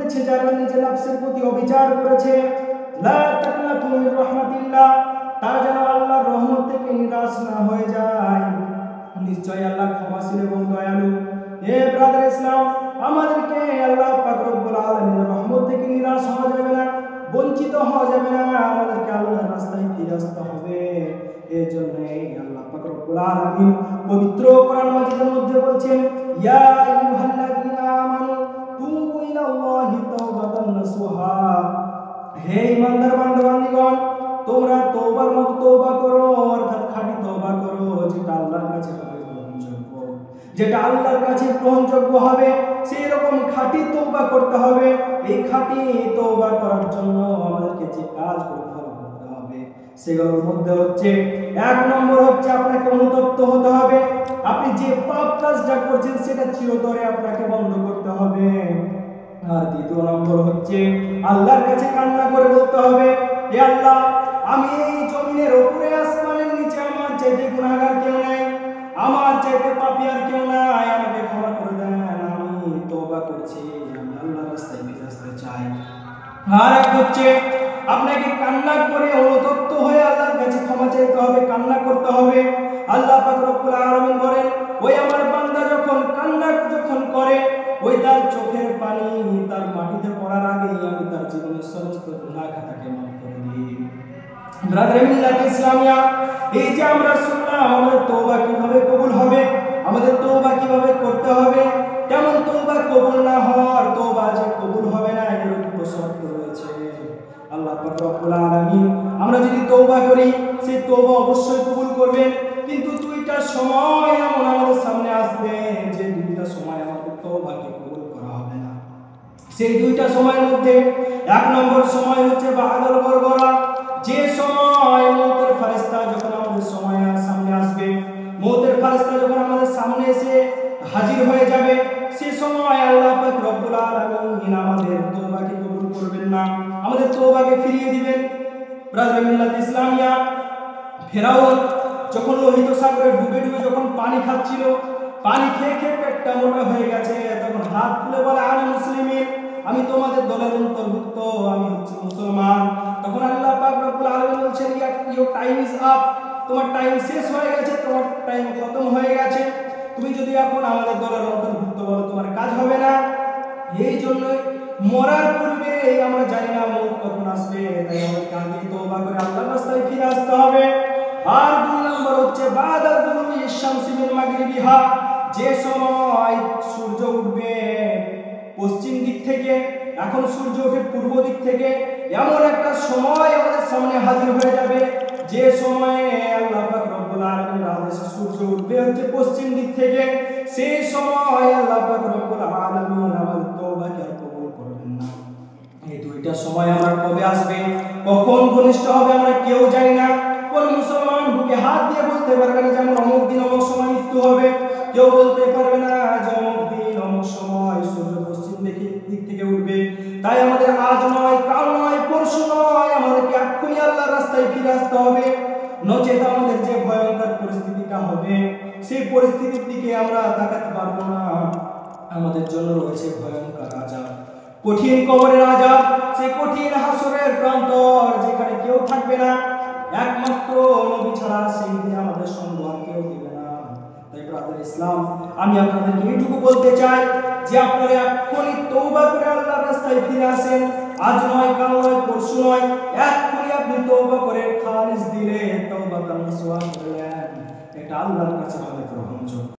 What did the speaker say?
করেছে, যারা নিজের নফসের প্রতি অবিচার করেছে, লা তাকনাতু মির রাহমাতিল্লাহ, তারা যেন আল্লাহর রহমত থেকে নিরাশ না হয়ে যায়। নিশ্চয়ই আল্লাহ ক্ষমাশীল এবং দয়ালু। হে ব্রাদার ইসলাম, আমাদেরকে আল্লাহ পাক রব্বুল আলামিনের রহমত থেকে নিরাশ হওয়া যাবে না, বঞ্চিত হওয়া যাবে না। আমাদেরকে আল্লাহর রাস্তায় ফিরে আসতে হবে। এই জন্যই আল্লাহ পাক রব্বুল আলামিন পবিত্র কোরআন মাজিদের মধ্যে বলছেন, ইয়া আইয়ুহাল্লাযীনা আমানু তুবু ইলাল্লাহি তাওবাতান নাসুহা, হে ঈমানদার বান্দা-বান্দীগণ, তোমরা তওবার মতো তওবা করো, অর্থাৎ খাঁটি তওবা করো, যেটা আল্লাহর কাছে গ্রহণযোগ্য, যেটা আল্লাহর কাছে গ্রহণযোগ্য হবে, সেই রকম খাঁটি তওবা করতে হবে। এই খাঁটি তওবা করার জন্য আমাদেরকে যে কাজগুলো ফলো করতে হবে সেগুলোর মধ্যে হচ্ছে, এক নম্বর হচ্ছে আপনাকে অনুতপ্ত হতে হবে। আপনি যে পাপ কাজটা করছেন সেটা চিরতরে আপনাকে বন্ধ করতে হবে। আর দ্বিতীয় নম্বর হচ্ছে আল্লাহর কাছে কান্না করে বলতে হবে, হে আল্লাহ, আমি এই জমিনের উপরে আসমানের নিচে আমার চাইতে গুনাহগার কেউ নাই, আমার চাইতে পাপী আর কেউ নাই, আমাকে ক্ষমা করে দেন, আমি তওবা করছি, আমি আল্লাহর রাস্তায় ফিরে আসতে চাই। আর এক হচ্ছে আপনাকে কান্না করে অনুতপ্ত হয়ে আল্লাহর কাছে ক্ষমা চাইতে হবে, কান্না করতে হবে। আল্লাহ পাক রব্বুল আলামিন বলেন, ওই আমার বান্দা যখন কান্না করে, ওই তার চোখের পানি তার মাটিতে পড়ার আগে আমি তার জীবনের সমস্ত গুনাহ খাতাকে মাফ করে দিই। ব্রাদার মিল্লাত ইসলামিয়া, এই যে আমরা শুনলাম আমাদের তওবা কিভাবে কবুল হবে, আমাদের তওবা কিভাবে করতে হবে, কেমন তওবা কবুল না হওয়ার, তওবা যে কবুল হবে না এর দুটো শর্ত রয়েছে। আল্লাহ পাক রব্বুল আলামিন আমরা যদি তওবা করি সেই তওবা অবশ্যই কবুল করবেন, কিন্তু দুইটা সময় এমন আমাদের সামনে আসবে যে দুইটা সময় আমাদের তওবাকে কবুল করা হবে না। সেই দুইটা সময়ের মধ্যে এক নম্বর সময় হচ্ছে বাদাল গরগরা, যে সময় মওতের ফেরেশতা যখন আমাদের সামনে আসবে, মওতের ফেরেশতা যখন আমাদের সামনে এসে হাজির হয়ে যাবে, সেই সময় আল্লাহ পাক রব্বুল আলামিন আমাদের তওবাকে কবুল করবেন না, আমাদের তওবাকে ফিরিয়ে দিবেন। ব্রাদার মিল্লাত ইসলামিয়া, ফেরাউন যখন লোহিত সাগরে ডুবে যখন পানি খাচ্ছিল, পানি খেয়ে খেয়ে পেটটা মোটা হয়ে গেছে, তখন হাত তুলে বলে, আনা মুসলিমিন, আমি তোমাদের দলের অন্তর্ভুক্ত, আমি হচ্ছি মুসলমান। তখন আল্লাহ পাক রব্বুল আলামিন বলছেন, ইয়োর টাইম ইজ আপ, তোমার টাইম শেষ হয়ে গেছে, তোমার টাইম খতম হয়ে গেছে, তুমি যদি এখন আমাদের দলের অন্তর্ভুক্ত বলো তোমার কাজ হবে না। এই জন্য মরার পূর্বে আমরা জানি না মওত কখন আসবে, তাই আমাদেরকে আগে তওবা করে আল্লাহর রাস্তায় ফিরে আসতে হবে। আর দুই নম্বর হচ্ছে বাদাল যুলুমি শামসি মিন মাগরিবিহা, যে সময় সূর্য উঠবে পশ্চিম দিক থেকে, এখন সূর্য ওঠে পূর্ব দিক থেকে, এমন একটা সময় আমাদের সামনে হাজির হয়ে যাবে যে সময়ে আল্লাহ পাক রব্বুল আলামিনের আদেশে সূর্য উঠবে হচ্ছে পশ্চিম দিক থেকে। সেই সময় আল্লাহ পাক রব্বুল আলামিন আমাদের তওবাকে কবুল করবেন না। এই দুইটা সময় আমার কবে আসবে, কখন ঘনিষ্ঠ হবে আমরা কেউ জানি না। কোন মুসলমান বুকে হাত দিয়ে বলতে পারবে না যে আমার অমুক দিন অমুক সময় মৃত্যু হবে, কেউ বলতে পারবে না যে অমুক দিন অমুক সময় সূর্য পশ্চিম দিক থেকে উঠবে। তাই আমাদের আজ নয়, কাল নয়, পরশু নয়, আমাদেরকে এক্ষুনি আল্লাহর রাস্তায় ফিরে আসতে হবে, নচেত আমাদের যে ভয়ঙ্কর পরিস্থিতিটা হবে সেই পরিস্থিতির দিকে আমরা তাকাতে পারবো না। আমাদের জন্য রয়েছে ভয়ঙ্কর আযাব, কঠিন কবরের আযাব, সেই কঠিন হাসরের প্রান্তর যেখানে কেউ থাকবে না, একমাত্র নবী ছাড়া সেই দিনে আমাদের সঙ্গ আর কেউ দিবে না। তাই ব্রাদার ইসলাম, আমি আপনাদেরকে এইটুকু বলতে চাই যে আপনারা এক্ষুনি তওবা করে আল্লাহর রাস্তায় ফিরে আসেন। আজ নয়, কাল নয়, পরশু নয়, এক্ষুনি আপনি তওবা করে খালিস দিলে তওবাতান নাসুহা করলেন, এটা আল্লাহর কাছে হবে গ্রহণযোগ্য।